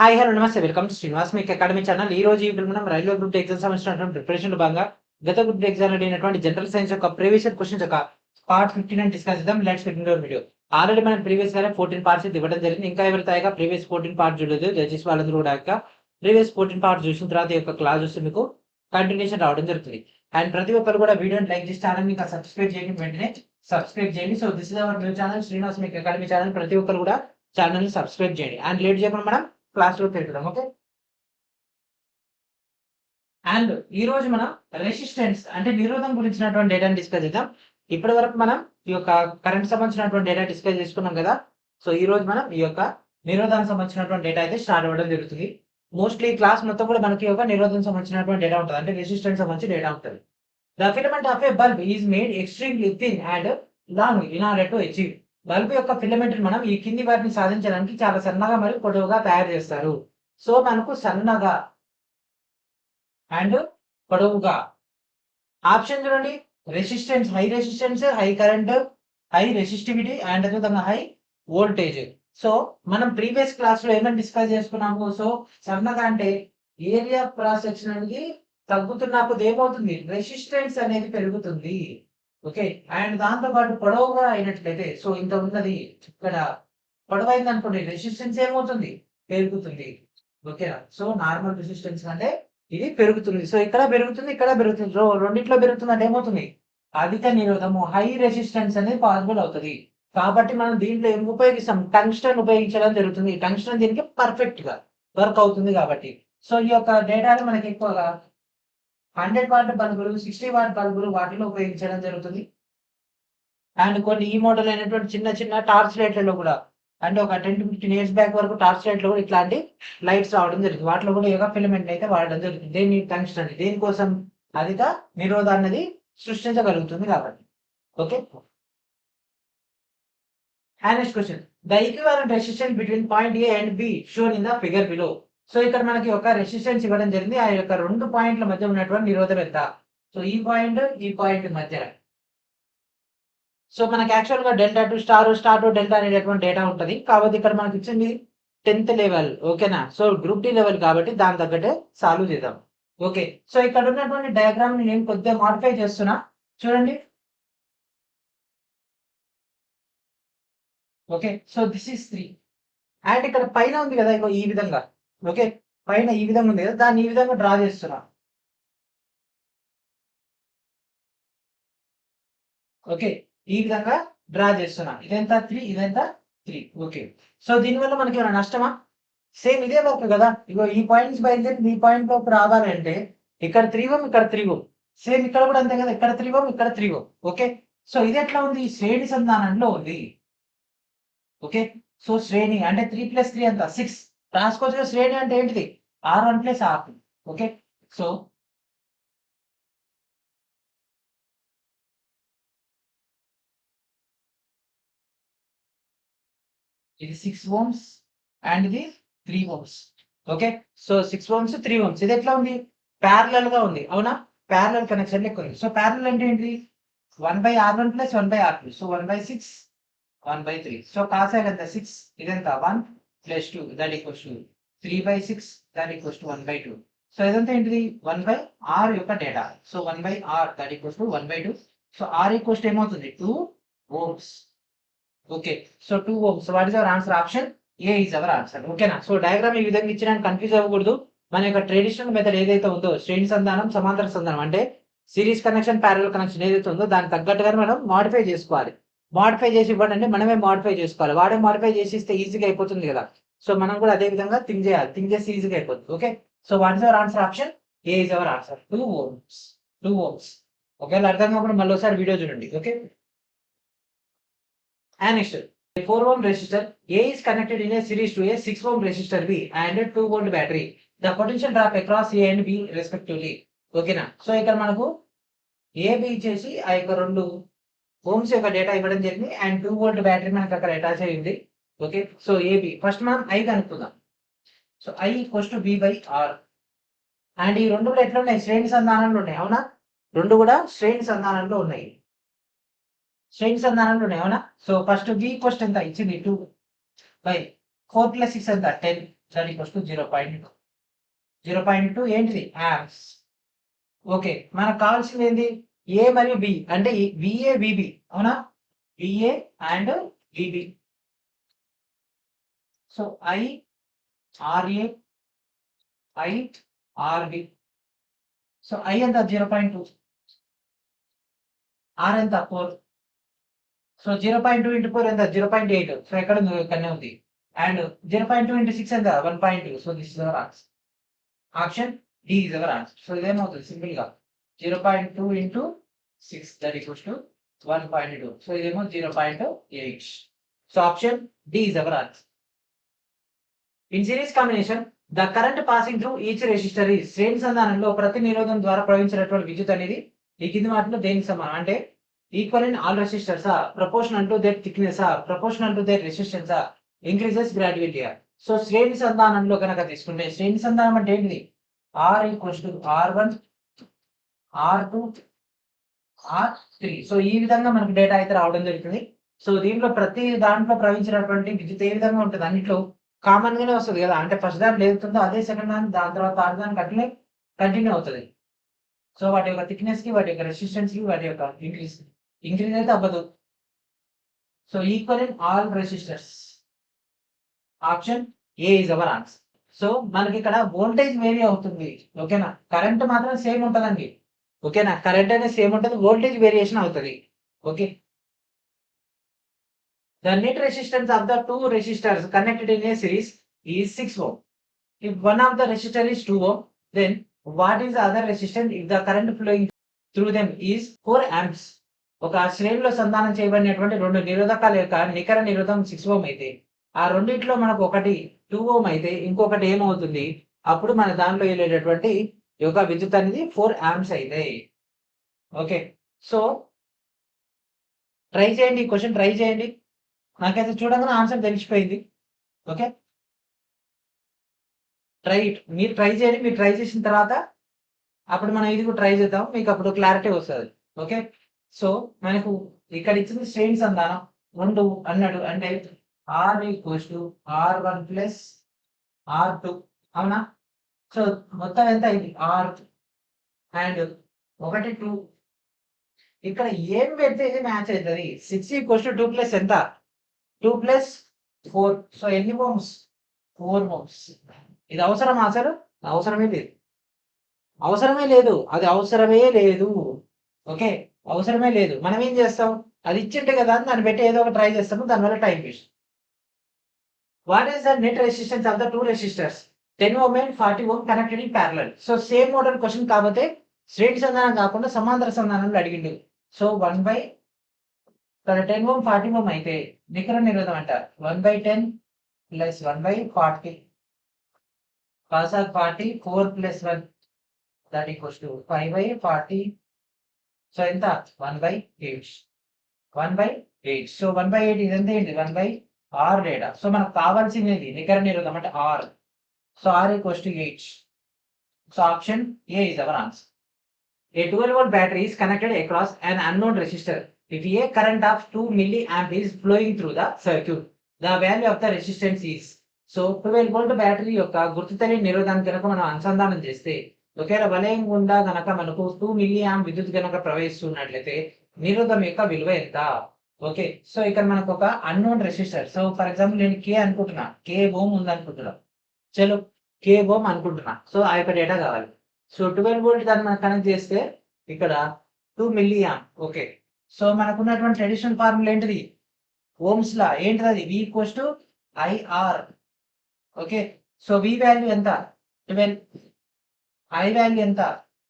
Hi hello నమస్తే welcome to Srinivas మీకు academy channel. ఈ రోజు ఇప్పుడు మనం రైల్వే గ్రూప్ ఎగ్జామ్ సంబంధించినటువంటి ప్రిపరేషన్ భాగంగా గత గ్రూప్ ఎగ్జామ్ అయినటువంటి జనరల్ సైన్స్ యొక్క ప్రీవియస్ క్వశ్చన్స్ యొక్క పార్ట్ 15 డిస్కస్ చేద్దాం. Let's get into video. Already మనం ప్రీవియస్ గానే 14 పార్ట్స్ ఇవ్వడం జరిగింది. ఇంకా ఎవరైతే ప్రీవియస్ 14 పార్ట్ చూడలేదు జడ్జెస్ వాళ్ళందరూ కూడా ప్రీవియస్ 14 పార్ట్ చూసిన తర్వాత ఈ యొక్క క్లాస్ చూస్తే మీకు కంటిన్యూషన్ రావడం జరుగుతుంది. అండ్ ప్రతి ఒక్కరు కూడా వీడియోని లైక్ చేసి ఛానల్ ఇంకా సబ్స్క్రైబ్ చేయండి, వెంటనే సబ్స్క్రైబ్ చేయండి. So this is our new channel Srinivas మీకు అకాడమీ ఛానల్. ప్రతి ఒక్కరు కూడా ఛానల్ ని సబ్స్క్రైబ్ చేయండి. అండ్ లేట్ చేయకుండా మనం క్లాస్ లో పెడతాం. ఓకే, అండ్ ఈ రోజు మనం రెసిస్టెన్స్ అంటే నిరోధం గురించినటువంటి డేటాని డిస్కస్ చేద్దాం. ఇప్పటి వరకు మనం ఈ యొక్క కరెంట్ సంబంధించినటువంటి డేటా డిస్కస్ చేసుకున్నాం కదా. సో ఈ రోజు మనం ఈ యొక్క నిరోధానికి సంబంధించినటువంటి డేటా అయితే స్టార్ట్ అవ్వడం జరుగుతుంది. మోస్ట్లీ క్లాస్ మొత్తం కూడా మనకి ఒక నిరోధం సంబంధించినటువంటి డేటా ఉంటుంది, అంటే రెసిస్టెన్స్ సంబంధించి డేటా ఉంటుంది. The filament of A bulb is made extremely thin and long in order to achieve. Bulb యొక్క ఫిలమెంట్ మనం ఈ కింది వాటిని సాధించడానికి చాలా సన్నగా మరియు పొడవుగా తయారు చేస్తారు. సో మనకు సన్నగా అండ్ పొడవుగా ఆప్షన్ చూడండి. Resistance high resistance, high current, high resistivity and అదేవిధంగా హై వోల్టేజ్. సో మనం ప్రీవియస్ క్లాస్ లో ఏమైనా డిస్కస్ చేసుకున్నాము. సో సన్నగా అంటే ఏరియా క్రాస్ సెక్షన్ అనేది తగ్గుతున్నప్పుడు ఏమవుతుంది, రెసిస్టెన్స్ అనేది పెరుగుతుంది. ఓకే, అండ్ దాంతో పాటు పొడవుగా అయినట్లయితే సో ఇంత ఉన్నది ఇక్కడ పొడవైంది అనుకోండి, రెసిస్టెన్స్ ఏమవుతుంది, పెరుగుతుంది. ఓకేనా, సో నార్మల్ రెసిస్టెన్స్ అంటే ఇది పెరుగుతుంది. సో ఇక్కడ పెరుగుతుంది, ఇక్కడ పెరుగుతుంది. సో రెండిట్లో పెరుగుతుంది అంటే ఏమవుతుంది, అధిక నిరోధము హై రెసిస్టెన్స్ అనేది పాసిబుల్ అవుతుంది. కాబట్టి మనం దీంట్లో ఏం ఉపయోగిస్తాం, టంగ్స్టన్ ఉపయోగించడం జరుగుతుంది. టంగ్స్టన్ దీనికి పర్ఫెక్ట్ గా వర్క్ అవుతుంది కాబట్టి. సో ఈ యొక్క డేటాను మనకి ఎక్కువగా 100 వాట్ బల్బులు, 60 వాట్ బల్బులు వాటిలో ఉపయోగించడం జరుగుతుంది. అండ్ కొన్ని ఈ మోడల్ అయినటువంటి చిన్న చిన్న టార్చ్ లైట్లలో కూడా, అంటే ఒక 10 to 15 years బ్యాక్ వరకు టార్చ్ లైట్ లో కూడా ఇట్లాంటి లైట్స్ రావడం జరిగింది. వాటిలో కూడా యోగా ఫిలమెంట్ అయితే వాడడం జరుగుతుంది. దేని టంగ్స్టన్, దేనికోసం, అధిక నిరోధాన్ని సృష్టించగలుగుతుంది కాబట్టి. Okay, next question. The equivalent resistance between point A and be shown in the figure below. So ఇక్కడ మనకి ఒక రెసిస్టెన్స్ ఇవ్వడం జరిగింది. ఆ యొక్క రెండు పాయింట్ల మధ్య ఉన్నటువంటి నిరోధం ఎంత. సో ఈ పాయింట్ మధ్య. సో మనకి యాక్చువల్ గా delta to star to delta అనేటువంటి డేటా ఉంటుంది. కాబట్టి ఇక్కడ మనకి ఇచ్చింది 10th లెవెల్. ఓకేనా, సో గ్రూప్ డి లెవెల్ కాబట్టి దాని తగ్గట్టే సాల్వ్ చేద్దాం. ఓకే, సో ఇక్కడ ఉన్నటువంటి డయాగ్రామ్ ని నేను కొద్దిగా మాడిఫై చేస్తున్నా, చూడండి. Okay, so this is 3 and ఇక్కడ పైన ఉంది కదా ఇగో ఈ విధంగా. ఓకే, పైన ఈ విధంగా ఉంది కదా, దాన్ని ఈ విధంగా డ్రా చేస్తున్నా. ఓకే, ఈ విధంగా డ్రా చేస్తున్నా. ఇదెంత 3, ఇదెంత 3. ఓకే, సో దీనివల్ల మనకి ఏమైనా నష్టమా? సేమ్ ఇదే వర్క్ కదా. ఇగో ఈ పాయింట్స్ బయలుదేరి ఈ పాయింట్ లోకి రావాలంటే ఇక్కడ 3 Ω, ఇక్కడ 3 Ω. సేమ్ ఇక్కడ కూడా అంతే కదా, ఇక్కడ 3 Ω, ఇక్కడ 3 Ω. ఓకే, సో ఇది ఎట్లా ఉంది, శ్రేణి సంధానంలో ఉంది. ఓకే, సో శ్రేణి అంటే 3 + 3 ఎంత 6 రాసుకోవచ్చు. శ్రేణి అంటే ఏంటిది, R1 + R2. ఓకే, సో ఇది 6 Ω అండ్ ఇది 3 Ω. ఓకే, సో 6 Ω 3 Ω ఇది ఎట్లా ఉంది, ప్యారలల్ గా ఉంది. అవునా, ప్యారలల్ కనెక్షన్ లెక్క ఉంది. సో ప్యారలల్ అంటే ఏంటి, 1/R1 + 1/R2. సో 1/6 1/3. సో కాసాగ ఎంత 6, ఇదంత 1 + 2 that equals to 3/6 that equals to 1/2. So ఇదంతా ఏంటిది 1/R యొక్క data. So 1/R that equals to 1/2. So R equals to ఏమవుతుంది 2 Ohms. Okay, so 2 Ohms. So what is our answer, option A is our answer. ఓకేనా, so diagram ఈ విధంగా ఇచ్చినా confuse అవ్వకూడదు. మన యొక్క ట్రెడిషనల్ మెథడ్ ఏదైతే ఉందో, శ్రేణి సంధానం, సమాంతర సంధానం అంటే సిరీస్ కనెక్షన్, ప్యారలల్ కనెక్షన్ ఏదైతే ఉందో దానికి తగ్గట్టుగా మనం మాడిఫై చేసుకోవాలి. మాడిఫై చేసి ఇవ్వండి అంటే మనమే మాడిఫై చేసుకోవాలి. వాడే మాడిఫై చేసి ఇస్తే ఈజీగా అయిపోతుంది కదా. సో మనం కూడా అదే విధంగా థింక్ చేయాలి, థింక్ చేసి ఈజీగా అయిపోతుంది. Okay, so what is our answer, option A is our answer, 2 Ohms. 2 Ohms. ఒకవేళ అర్థం కాకుండా మళ్ళీ ఒకసారి వీడియో చూడండి. Okay, and next 4 ohm resistor A is connected in a series to a 6 ohm resistor B and a 2 volt battery. The potential drop across A and B respectively. ఓకేనా, so ఇక్కడ మనకు A B చేసి ఆ యొక్క 2 ohms యొక్క data ఇవ్వడం జరిగింది and 2 volt battery మనకు అక్కడ అటాచ్ అయ్యింది. ఓకే, సో AB ఫస్ట్ మనం I కనుక్కుందాం. సో I = B/R అండ్ ఈ రెండు కూడా ఎట్లా ఉన్నాయి, శ్రేణి సంధానంలో ఉన్నాయి. అవునా, రెండు కూడా శ్రేణి సంధానంలో ఉన్నాయి. శ్రేణి సంధానంలో ఉన్నాయి. అవునా, సో ఫస్ట్ B ఈక్వల్స్ ఎంత ఇచ్చింది 2/4 + 6 ఎంత 10. That equals to 0.2. 0.2 ఏంటిది ఆంప్స్. ఓకే, మనకు కావాల్సింది ఏంది ఏ మరియు బి అంటే విఏ విబి అవునా, V A and V B. So I R A I R B. So I ఎంత 0.2, ఆర్ ఎంత 4. సో 0.2 ఇంటూ 4 ఎంత 0.8. సో ఎక్కడ ఉంది, ఇక్కడనే ఉంది. అండ్ 0.2 ఇంటూ 6 ఎంత 1.2. So this is our answer. Option D is our answer. So ఇదేమవుతుంది సింపుల్ గా 0.2 into 6 that equals to 1.2. So ఇదేమో 0.8. So option D is our answer. In series combination the current passing through each resistor is శ్రేణి సంధానంలో ప్రతి నిరోధం ద్వారా ప్రవహించినటువంటి విద్యుత్ అనేది ఈ కింది వాటిలో దేనికి సమానం అంటే equal in all resistors, proportional to their thickness, proportional to their resistance, increases gradually. So శ్రేణి సంధానంలో కనుక తీసుకుంటే శ్రేణి సంధానం అంటే ఏంటిది are equals to R1 R2 R3. So ఈ విధంగా మనకు డేటా అయితే రావడం జరుగుతుంది. సో దీంట్లో ప్రతి దాంట్లో ప్రవహించినటువంటి విద్యుత్ ఏ విధంగా ఉంటుంది, అన్నిట్లో కామన్ గానే వస్తుంది కదా, అంటే ఫస్ట్ దాంట్లో ఏదవుతుందో అదే సెకండ్ దాని దాని తర్వాత థర్డ్ దానికి అట్లే కంటిన్యూ అవుతుంది. సో వాటి యొక్క థిక్నెస్ కి, వాటి యొక్క రెసిస్టెన్స్ కి, వాటి యొక్క ఇంక్రీజ్ అయితే అవ్వదు. So equal in all resistors. Option A is our answer. So మనకి ఇక్కడ వోల్టేజ్ వేరీ అవుతుంది. ఓకేనా, కరెంట్ మాత్రం సేమ్ ఉంటుందండి. ఓకేనా, కరెంట్ అనేది సేమ్ ఉంటుంది, వోల్టేజ్ వేరియేషన్ అవుతుంది. Okay, the net resistance of the two resistors connected in a series is 6 ohm. If one of the resistor is 2 ohm, then what is the other resistance if the current flowing through them is 4 amps? ఒక శ్రేణిలో సంధానం చేయబడినటువంటి రెండు నిరోధకాల యొక్క నికర నిరోధం 6 ఓం అయితే ఆ రెండిట్లో మనకు ఒకటి 2 ఓం అయితే ఇంకొకటి ఏమవుతుంది, అప్పుడు మన దాంట్లో వెళ్ళేటటువంటి యొక్క విద్యుత్ అనేది 4 amps అయితే. ఓకే, సో ట్రై చేయండి, ఈ క్వశ్చన్ ట్రై చేయండి. నాకైతే చూడగానే ఆన్సర్ తెలిసిపోయింది. ఓకే, మీరు ట్రై చేయండి. మీరు ట్రై చేసిన తర్వాత అప్పుడు మనం ఇది కూడా ట్రై చేద్దాం, మీకు అప్పుడు క్లారిటీ వస్తుంది. ఓకే, సో మనకు ఇక్కడ ఇచ్చింది శ్రేణి సంధానం 2 అన్నాడు, అంటే are equals to R1 plus R2 అవునా. సో మొత్తం ఎంత అయింది ఆర్ అండ్ 1 2. ఇక్కడ ఏం పెడితే ఇది మ్యాచ్ అవుతుంది. 6 ఈక్వల్స్ టు 2 ప్లస్ ఎంత 2 ప్లస్ 4. సో ఎన్ని ఓమ్స్ 4 ఓమ్స్. ఇది అవసరమా అసలు, అవసరమే లేదు, అవసరమే లేదు, అది అవసరమే లేదు. ఓకే, అవసరమే లేదు. మనం ఏం చేస్తాం, అది ఇచ్చింటే కదా అని దాన్ని పెట్టి ఏదో ఒక ట్రై చేస్తాము, దానివల్ల time waste. What is the net resistance of the two resistors 10 ohm and 40 ohm connected in parallel. So same model question కాకపోతే శ్రేణి సంధానం కాకుండా సమాంతర సంధానంలో అడిగిండు. సో 10 ohm 40 ohm అయితే నికర నిరోధం అంట 1/10 plus 1/40 cos of 40 4 plus 1 that equals to 5/40. So ఎంత 1/8. 1/8. So 1/8 ఇదంతా ఏంటి 1/R డేటా. సో మనకు కావాల్సింది నికర నిరోధం అంటే R. So R equals to 8. So option A is our answer. A 12-volt battery is connected across an unknown resistor. If a current of 2 milliamp is flowing through the circuit, the value of the resistance is. So 12-volt battery యొక్క గుర్తు తెలియని నిరోధాన్ని కనుక మనం అనుసంధానం చేస్తే ఒకవేళ వలయం గుండా కనుక మనకు 2 milliamp విద్యుత్ కనుక ప్రవహిస్తున్నట్లయితే నిరోధం యొక్క విలువ ఎంత. ఓకే, సో ఇక్కడ మనకు ఒక unknown resistor. So for example నేను కే అనుకుంటున్నా, కే ఓం ఉంది అనుకుంటున్నా, చలో కే ఓం అనుకుంటున్నా. సో ఆ యొక్క డేటా కావాలి. సో 12 volt దాన్ని మనం కనెక్ట్ చేస్తే ఇక్కడ 2 milliamp. ఓకే, సో మనకున్నటువంటి ట్రెడిషనల్ ఫార్ములా ఏంటిది ఓమ్స్ లా, ఏంటిది అది V equals to IR. Okay, so V value ఎంత 12, I వాల్యూ ఎంత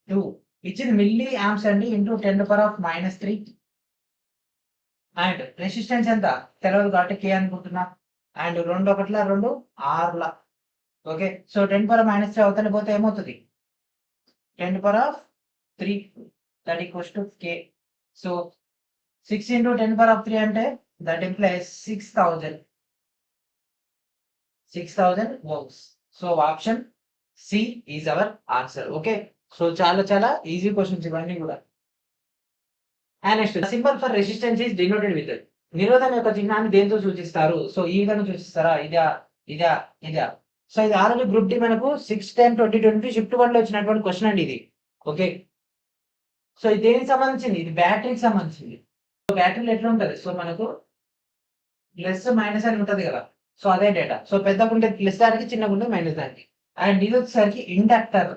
2, ఇచ్చింది మిల్లీ యాంప్స్ అండి ఇంటూ 10⁻³ అండ్ రెసిస్టెన్స్ ఎంత తెలియదు కాబట్టి కే అనుకుంటున్నా. అండ్ 2 1 2 6. ఓకే, సో 10⁻³ అవతల పోతే ఏమవుతుంది 10⁻³ that equals to K. So 6 into 10⁻³ అంటే that implies 6000 ohms. So option C is our answer. Okay, so చాలా ఈజీ క్వశ్చన్స్ ఇవన్నీ కూడా. And next symbol for resistance is denoted with. నిరోధం యొక్క చిహ్నాన్ని దేంతో సూచిస్తారు. సో ఈ విధంగా సూచిస్తారా, ఇదా ఇదా ఇదా. సో ఇది ఆల్రెడీ గ్రూప్ డి మనకు 6/10/2020 షిఫ్ట్ 1 లో వచ్చినటువంటి క్వశ్చన్ అండి ఇది. ఓకే, సో ఇది దేనికి సంబంధించింది? ఇది బ్యాటరీకి సంబంధించింది. బ్యాటరీలో ఎట్లా ఉంటుంది? సో మనకు ప్లస్ మైనస్ అని ఉంటది కదా, సో అదే డేటా. సో పెద్దగా ఉంటే ప్లస్ దానికి, చిన్నగా ఉంటే మైనస్ దానికి. అండ్ ఇది వచ్చేసరికి ఇండక్టర్.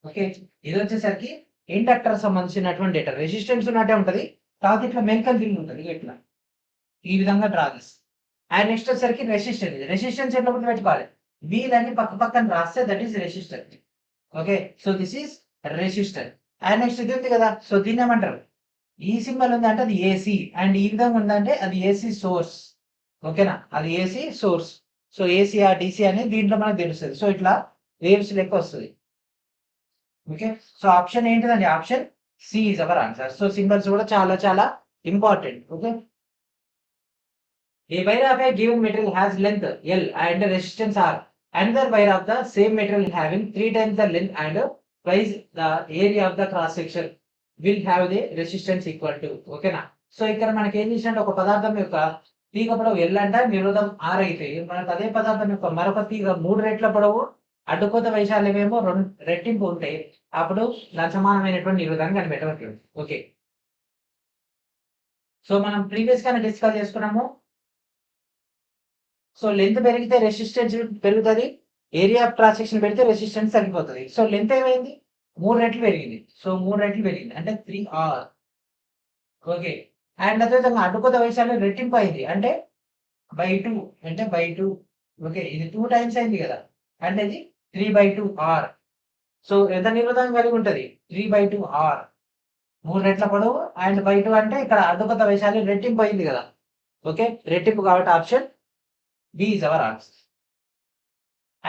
ఓకే, ఇది వచ్చేసరికి ఇండక్టర్ సంబంధించినటువంటి డేటా. రెసిస్టెన్స్ ఉన్నట్టే ఉంటది, కాకపోతే ఇట్లా మెంకల్ తిరిగి ఉంటుంది ఇట్లా, ఈ విధంగా డ్రా చేస్తుంది. అండ్ నెక్స్ట్ వచ్చేసరికి రెసిస్టెన్స్. రెసిస్టెన్స్ ఎట్లా పెట్టుకోవాలి? వీలన్నీ పక్క పక్కన రాస్తే that is resistor. Okay, so this is resistor. And next ఇది ఉంది కదా, సో దీన్ని ఏమంటారు? ఈ సింబల్ ఉంది అంటే అది ఏసీ, అండ్ ఈ విధంగా ఉందంటే అది ఏసీ సోర్స్. ఓకేనా, అది ఏసీ సోర్స్. సో ఏసీ ఆ డిసి అనేది దీంట్లో మనకు తెలుస్తుంది. సో ఇట్లా వేవ్స్ లెక్క వస్తుంది. ఓకే, సో ఆప్షన్ ఏంటిదండి? Option C is our answer. So symbols కూడా చాలా చాలా important. Okay, a wire of a given material has length L and resistance R. Another wire of the same material having 3 times the length and twice the area of the cross section will have the resistance equal to. ఓకేనా, so ఇక్కడ మనకి ఏం చేసినట్టు ఒక పదార్థం యొక్క తీగ పొడవు L అంట, నిరోధం R అయితే మనకు అదే పదార్థం యొక్క మరొక తీగ 3 రెట్ల పొడవు, అడ్డుకోత వైశాల్యమేమో 2 రెట్టింపు ఉంటాయి, అప్పుడు దాని సమానమైనటువంటి నిరోధాన్ని కనిపెట్టవచ్చు. ఓకే, సో మనం ప్రీవియస్ గానే డిస్కస్ చేసుకున్నాము. సో లెంత్ పెరిగితే రెసిస్టెన్స్ పెరుగుతుంది, ఏరియా ఆఫ్ క్రాస్ సెక్షన్ పెడితే రెసిస్టెన్స్ తగ్గిపోతుంది. సో లెంత్ ఏమైంది? 3 రెట్లు పెరిగింది. సో 3 రెట్లు పెరిగింది అంటే 3R. ఓకే, అండ్ అదేవిధంగా అడ్డుకోత వైశాల్యం రెట్టింపు అయింది అంటే by2, అంటే by2. ఓకే, ఇది 2 టైమ్స్ అయింది కదా, అంటే ఇది 3/2R. సో ఎంత నిరోధం కలిగి ఉంటుంది? 3/2R. 3 రెట్ల పొడవు అండ్ by2 అంటే ఇక్కడ అడ్డుకోత వైశాల్యం రెట్టింపు అయింది కదా. ఓకే, రెట్టింపు కాబట్టి option B is our answer.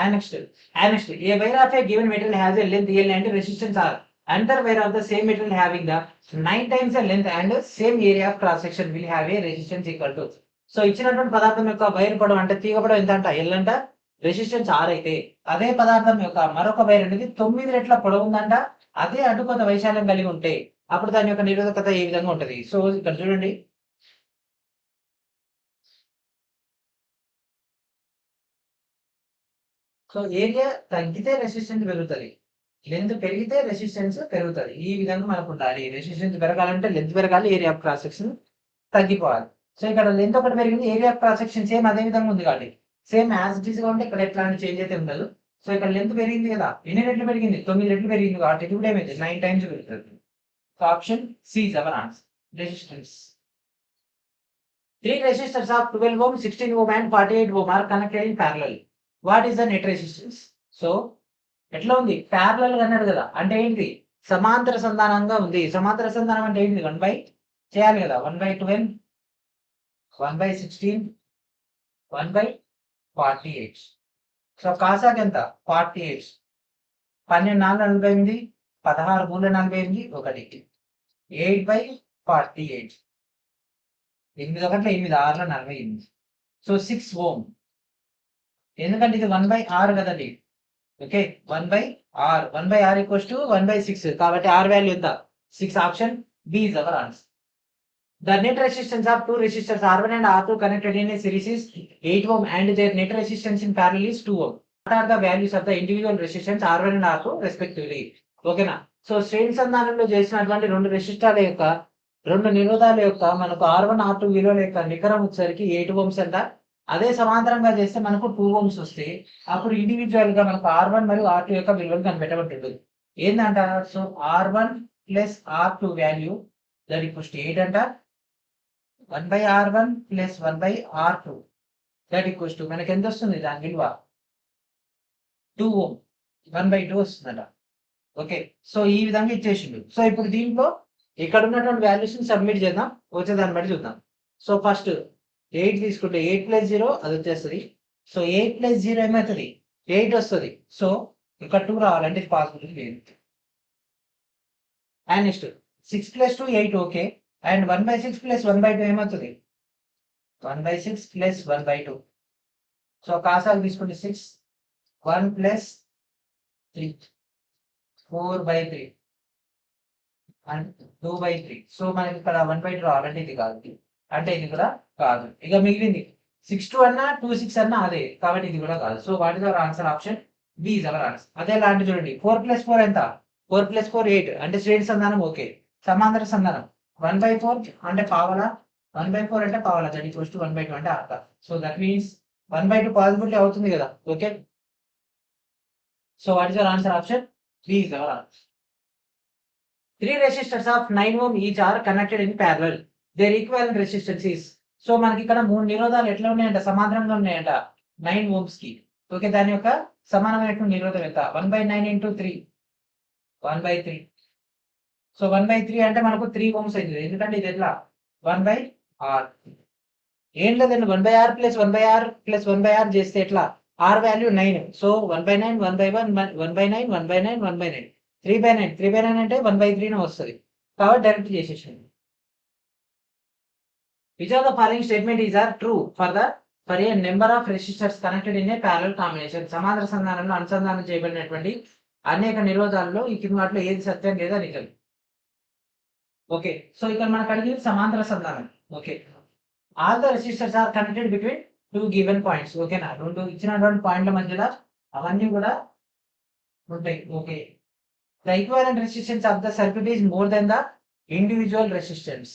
And next, a wire of a given material has a length L and resistance R. Another wire of the same material having the 9 times the length and same area of cross section will have a resistance equal to. So ఇచ్చినటువంటి పదార్థం యొక్క wire పొడవు అంటే తీగ పొడవు ఎంత అంట? L అంట, రెసిస్టెన్స్ R అయితే అదే పదార్థం యొక్క మరొక వైర్ అనేది 9 రెట్ల పొడవు ఉందంట, అదే అడ్డుకోత వైశాల్యం కలిగి ఉంటే అప్పుడు దాని యొక్క నిరోధకత ఏ విధంగా ఉంటది? సో ఇక్కడ చూడండి, సో ఏరియా తగ్గితే రెసిస్టెన్స్ పెరుగుతుంది, లెంత్ పెరిగితే రెసిస్టెన్స్ పెరుగుతుంది. ఈ విధంగా మనకు ఉండాలి. రెసిస్టెన్స్ పెరగాలంటే లెంత్ పెరగాలి, ఏరియా ఆఫ్ క్రాస్ సెక్షన్ తగ్గిపోవాలి. సో ఇక్కడ లెంత్ ఒకటి పెరిగింది, area of cross section same అదే విధంగా ఉంది కాబట్టి సేమ్ యాజ్ ఇట్ ఈస్ గా ఉంటే ఇక్కడ ఎట్లాంటి చేంజ్ అయితే ఉండదు. సో ఇక్కడ లెంత్ పెరిగింది కదా, ఎన్ని రెట్లు పెరిగింది? 9 రెట్లు పెరిగింది కాబట్టి ఇది కూడా ఏమైంది? 9 టైమ్స్ పెరుగుతుంది. So option C is our answer. Resistance. 3 resistors of 12 ohm, 16 ohm and 48 ohm are connected in parallel. What is the net resistance? So ఎట్లా ఉంది? ప్యారలల్ అన్నాడు కదా, అంటే ఏంటి? సమాంతర సంధానంగా ఉంది. సమాంతర సంధానం అంటే ఏంటి? 1 బై చేయాలి కదా, 1/12, 1/16, 1/48. సో కాసాకి ఎంత? 48. 12 4 48, 16 3 48, 1 8/48. 8 1 8, 6 48. సో 6 ఓం. ఎందుకంటే ఇది 1/R కదండి. Okay, 1/R. 1/R equals to 1/6 కాబట్టి R వాల్యూ ఎంత? 6. Option B is our answer. The net resistance of 2 resistors R1 and R2 connected in a series is 8 ohm and their net resistance in parallel is 2 ohm. What are the values of the individual resistance R1 and R2 respectively? ఓకేనా, so శ్రేణి సంధానంలో చేసినటువంటి 2 రెసిస్టర్ల యొక్క 2 నిరోధాల యొక్క మనకు R1 R2 విలువల యొక్క నికరం వచ్చేసరికి 8 ohms అంట. అదే సమాంతరంగా చేస్తే మనకు 2 ohms వస్తాయి. అప్పుడు ఇండివిజువల్ గా మనకు R1 మరియు R2 యొక్క విలువలు కనిపెట్టబడుతుంది. ఏంటంట? So R1 plus R2 value that equals to 8 అంట. 1/R1 plus 1/R2 that equals to మనకి ఎంత వస్తుంది? దాని విలువ 2 ohm. 1/2 వస్తుందట. ఓకే, సో ఈ విధంగా ఇచ్చేసిండు. సో ఇప్పుడు దీంట్లో ఇక్కడ ఉన్నటువంటి వాల్యూస్ సబ్మిట్ చేద్దాం, వచ్చే దాన్ని బట్టి చూద్దాం. సో ఫస్ట్ 8 తీసుకుంటే 8 + 0 అది వచ్చేస్తుంది. సో 8 + 0 ఏమవుతుంది? 8 వస్తుంది. సో ఇక్కడ 2 రావాలంటే ఇది పాసిబుల్ లేదు. And next 6 + 2 8. ఓకే, అండ్ 1/6 + 1/2 ఏమవుతుంది? 1/6 + 1/2. సో కాసాలు తీసుకుంటే 6, 1 + 3, 4/3 అండ్ 2/3. సో మనకి ఇక్కడ 1/2 రావాలంటే ఇది కాదు, అంటే ఇది కూడా కాదు. ఇక మిగిలింది 6 అన్నా 2 6 అన్నా అదే, కాబట్టి ఇది కూడా కాదు. So what is our answer? Option B is our answer. అదే లాంటి చూడండి 4 + 4 ఎంత? 4 + 4 8 అంటే శ్రేణి సంధానం. ఓకే, సమాంతర సంధానం 1/4 అంటే పావలా, 1/4 అంటే పావలా, దట్ ఈక్వల్స్ టు 1/2 అంటే అర్ధ. సో దట్ మీన్స్ 1/2 పాసిబిలిటీ అవుతుంది కదా. Okay, so what is our answer? Option B is our answer. 3 resistors of 9 ohm each are connected in parallel. Their equivalent resistance is. So మనకి ఇక్కడ 3 నిరోధాలు ఎట్లా ఉన్నాయంట? సమాంతరంగా ఉన్నాయంట 9 ohms కి. ఓకే, దాని యొక్క సమానమైనటువంటి నిరోధం ఎంత? 1/9 × 3 1/3. సో 1/3 అంటే మనకు 3 ohms అయింది, ఎందుకంటే ఇది ఎట్లా 1/r. ఏం లేదండి, 1/r + 1/r + 1/r చేస్తే ఎట్లా? r వాల్యూ 9, సో 1/9 1/1 1/9 1/9 1/9 3/9 3/9 అంటే 1/3 వస్తుంది, కాబట్టి డైరెక్ట్ చేసేసింది. Which of the following statement is are true for a number of resistors connected in a parallel combination? సమాంతర సంధానంలో అనుసంధానం చేయబడినటువంటి అనేక నిరోధాలలో ఈ కింది వాటిలో ఏది సత్యం లేదా నిజం? ఓకే, సో ఇక్కడ మనకు అడిగింది సమాంతర సంధానం. Okay, all the resistors are connected between 2 given points. ఓకేనా, రెండు ఇచ్చినటువంటి పాయింట్ల మధ్యలో అవన్నీ కూడా ఉంటాయి. Okay, the equivalent resistance of the circuit is more than the individual resistance.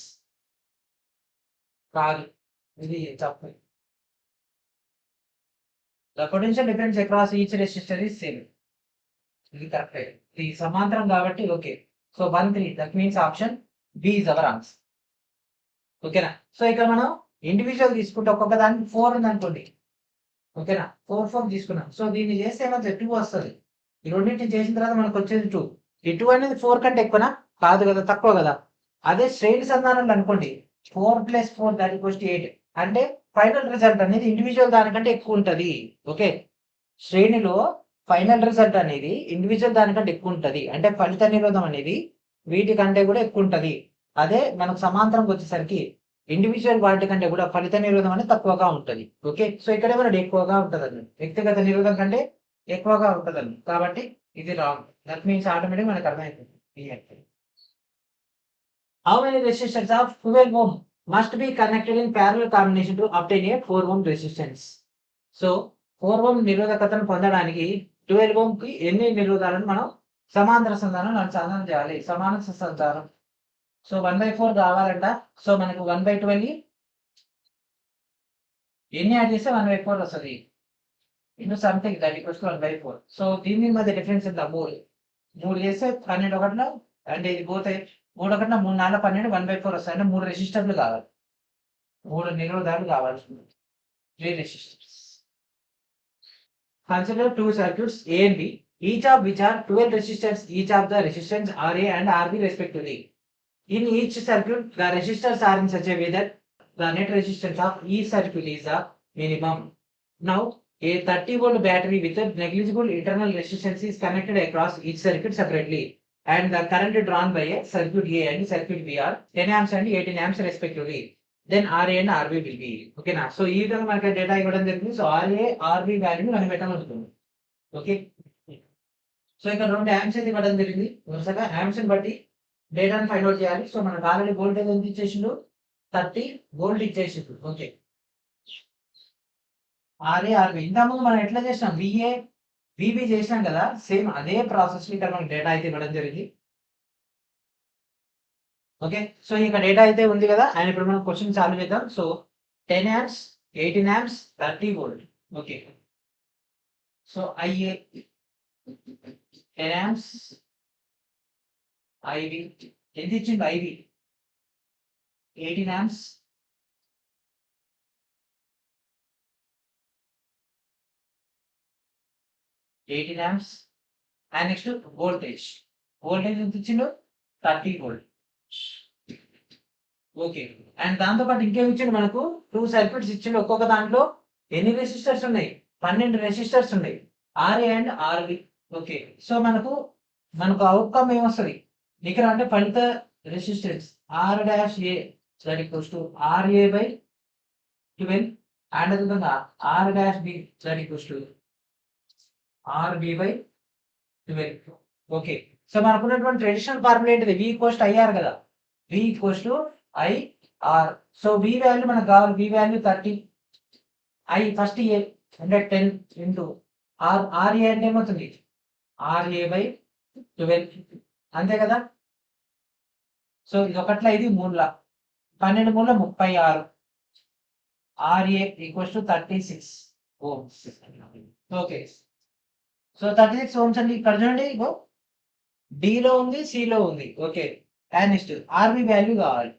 కాదు, ఇది తప్పు. The potential difference across each resistor is same. ఇది కరెక్ట్, ఇది సమాంతరం కాబట్టి. Okay, so 1 3, that means option B is our answer. ఓకేనా, so ఇక్కడ మనం ఇండివిజువల్ తీసుకుంటే ఒక్కొక్క దానికి 4 ఉంది అనుకోండి. ఓకేనా, 4 4 తీసుకున్నాం. సో దీన్ని చేస్తే ఏమైతే 2 వస్తుంది. ఈ రెండింటిని చేసిన తర్వాత మనకు వచ్చేది 2. ఈ 2 అనేది 4 కంటే ఎక్కువనా? కాదు కదా, తక్కువ కదా. అదే శ్రేణి సంధానంలో అనుకోండి 4 + 4 దట్ ఈక్వల్స్ టు 8 అంటే ఫైనల్ రిజల్ట్ అనేది ఇండివిజువల్ దానికంటే ఎక్కువ ఉంటది. ఓకే, శ్రేణిలో ఫైనల్ రిజల్ట్ అనేది ఇండివిజువల్ దానికంటే ఎక్కువ ఉంటది, అంటే ఫలిత నిరోధం అనేది వీటికంటే కూడా ఎక్కువ ఉంటది. అదే మనకు సమాంతరంకి వచ్చేసరికి ఇండివిజువల్ వాటి కంటే కూడా ఫలిత నిరోధం అనేది తక్కువగా ఉంటది. ఓకే, సో ఇక్కడ మనకి ఎక్కువగా ఉంటదండి, వ్యక్తిగత నిరోధం కంటే ఎక్కువగా ఉంటదండి, కాబట్టి ఇది రాంగ్. దట్ మీన్స్ ఆటోమేటిక్ మనకు అర్థమైపోతుంది. How many resistors of 12 ohm must be connected in parallel combination to obtain a 4 ohm resistance? So 4 ohm నిరోధకతను పొందడానికి 12 ohm కి ఎన్ని నిరోధాలను మనం సమాంతర సంధానం అనుసంధానం చేయాలి? సమాన సంధానం. సో 1/4 కావాలంట. సో మనకు 1/12 ఎన్ని యాడ్ చేస్తే 1/4 వస్తుంది into something that equals to 1/4. So దీని మధ్య డిఫరెన్స్ ఎంత? 3 చేస్తే 12 ఒకటిలో, అంటే ఇది పోతే 3 ఒకటిన 3 4 12 1/4 వస్తాయి. అంటే 3 రెసిస్టర్లు కావాలి, 3 నిరోధాలు కావాలి, 3 resistors. Consider 2 circuits A and B, each of which are 12 resistors, each of the resistance RA and RB respectively. In each circuit, the resistors are in such a way that the net resistance of each circuit is the minimum. Now, a 30-volt battery with a negligible internal resistance is connected across each circuit separately, and the current drawn by a circuit A and circuit B are 10 amps and 18 amps respectively. Then RA and RB will be. Okay na? So, ఈ విధంగా మనకి data ఇవ్వడం జరిగింది. So RA, RB వాల్యూని మనం పెట్టాలనుకుంటున్నాం. Okay, so ఇక్కడ 2 amps అయితే ఇవ్వడం జరిగింది. వరుసగా amps ని బట్టి డేటాను ఫైండ్ అవుట్ చేయాలి. సో మనకు ఆల్రెడీ వోల్టేజ్ ఎంత ఇచ్చేసిండు? 30 వోల్ట్ ఇచ్చేసిండు. ఓకే, RA RB ఇంతకుముందు మనం ఎట్లా చేసినాం? VA VB చేసినాం కదా, సేమ్ అదే ప్రాసెస్ ఇక్కడ మనకు డేటా అయితే ఇవ్వడం జరిగింది. ఓకే, సో ఇక డేటా అయితే ఉంది కదా, అండ్ ఇప్పుడు మనం క్వశ్చన్ సాల్వ్ చేద్దాం. So 10 amps 18 amps 30 volt. Okay, so IA 10 amps, IB ఎంత ఇచ్చింది? IB 18 amps, and next voltage ఎంత ఇచ్చిండు? 30 వోల్ట్. ఓకే, అండ్ దాంతో పాటు ఇంకేం ఇచ్చిండు? మనకు 2 సర్క్యూట్స్ ఇచ్చిండు. ఒక్కొక్క దాంట్లో ఎన్ని రెసిస్టర్స్ ఉన్నాయి? 12 రెసిస్టర్స్ ఉన్నాయి, RA and RB. Okay, so మనకు అవుట్కమ్ ఏమొస్తుంది ఇక్కడ అంటే ఫలిత resistance R' A that equals to RA/12 and అదేవిధంగా R' B that equals to RB/12. Okay, so మనకున్నటువంటి ట్రెడిషనల్ ఫార్ములా ఏంటిది? V ఈక్వల్స్ టు IR కదా, V equals to IR. So V value మనకు కావాలి, V వాల్యూ 30, ఐ ఫస్ట్ ఏ అంటే 10 into RA అంటే ఏమవుతుంది RA/12 అంతే కదా. సో ఇది ఒకట్ల ఇది 3ల 12 3ల 36 RA equals to 36 ohms. Okay so 36 ohms అండి. ఇక్కడ చూడండి ఇగో డిలో ఉంది సిలో ఉంది. Okay and next R B value కావాలి.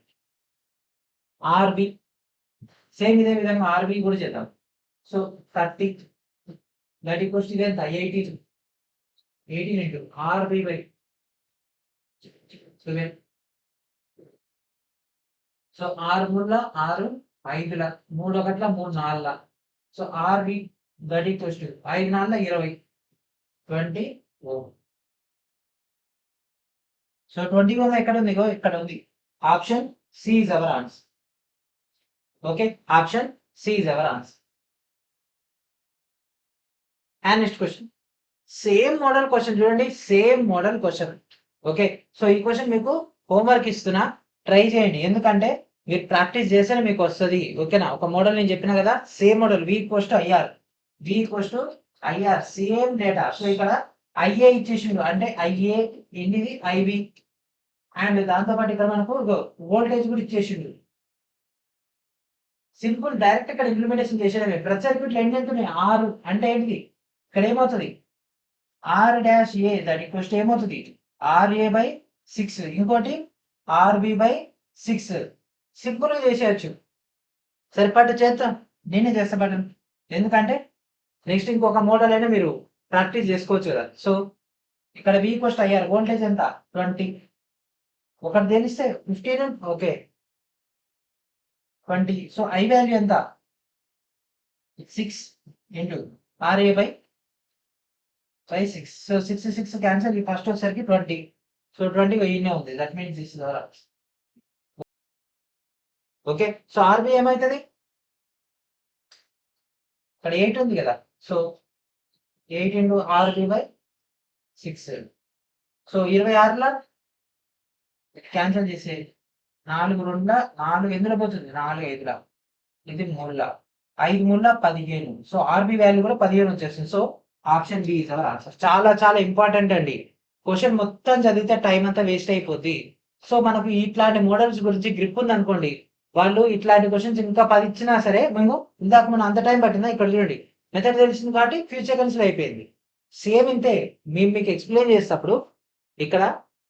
ఆర్బి సేమ్ ఇదే విధంగా ఆర్బి కూడా చేద్దాం. సో 30 దట్ ఈక్వల్స్ టు ఎంత 18 ఇంటూ RB/12. సో 6 3ల 6 5ల 3 1ల 3 4ల. So RB that equals to 5 4ల 20 20 ఓం. సో 20 ఓం ఎక్కడ ఉంది? ఇక్కడ ఉంది. Option C is our answer. Okay option C is our answer. And next question same model question చూడండి, same model question. Okay so ఈ క్వశ్చన్ మీకు homework ఇస్తున్నా, try చేయండి. ఎందుకంటే మీరు ప్రాక్టీస్ చేస్తేనే మీకు వస్తుంది. ఓకేనా? ఒక మోడల్ నేను చెప్పిన కదా, same model V = IR same data. So ఇక్కడ ఐఏ ఇచ్చేసిండు అంటే ఐఏ ఎన్నిది ఐబి అండ్ దాంతోపాటు ఇక్కడ మనకు వోల్టేజ్ కూడా ఇచ్చేసిండు. సింపుల్ డైరెక్ట్ ఇక్కడ ఇంప్లిమెంటేషన్ చేసేయడమే. ప్రతి సర్క్యూట్లో ఎన్ని వెళ్తున్నాయి 6 అంటే ఏంటిది ఇక్కడ ఏమవుతుంది R-A దట్ ఈక్వల్స్ టు ఏమవుతుంది RA/6 ఇంకోటి RB/6. సింపుల్గా చేసేయచ్చు. సరిపడ్డ చేద్దాం, నేనే చేస్తా బటన్. ఎందుకంటే నెక్స్ట్ ఇంకొక మోడల్ అయినా మీరు ప్రాక్టీస్ చేసుకోవచ్చు కదా. సో ఇక్కడ V = IR వోల్టేజ్ ఎంత 20 ఒకటి తెలిస్తే 15. ఓకే 20. సో I వాల్యూ ఎంత 6 ఇంటూ RA/6. So 6 6 cancel. ఈ ఫస్ట్ వచ్చేసరికి 20. సో 20 ఇన్నే ఉంది. That means this is our answer. Okay so RB ఏమవుతుంది ఇక్కడ 8 ఉంది కదా. So 8 into RB/6. సో 26ల క్యాన్సల్ చేసే 4 2 4 ఎందులో పోతుంది 4 5ల ఇది 3ల 5 3ల 15. సో ఆర్బి వాల్యూ కూడా 15 వచ్చేస్తుంది. So option B is our answer. చాలా చాలా ఇంపార్టెంట్ అండి. క్వశ్చన్ మొత్తం చదివితే టైం అంతా వేస్ట్ అయిపోద్ది. సో మనకు ఇట్లాంటి మోడల్స్ గురించి గ్రిప్ ఉంది అనుకోండి, వాళ్ళు ఇట్లాంటి క్వశ్చన్స్ ఇంకా 10 ఇచ్చినా సరే మేము ఇందాక మనం అంత టైం పట్టిందా ఇక్కడ చూడండి మెథడ్ తెలిసింది కాబట్టి ఫ్యూ సెకండ్స్ లో అయిపోయింది. సేమ్ ఇంతే మీకు ఎక్స్ప్లెయిన్ చేసేటప్పుడు ఇక్కడ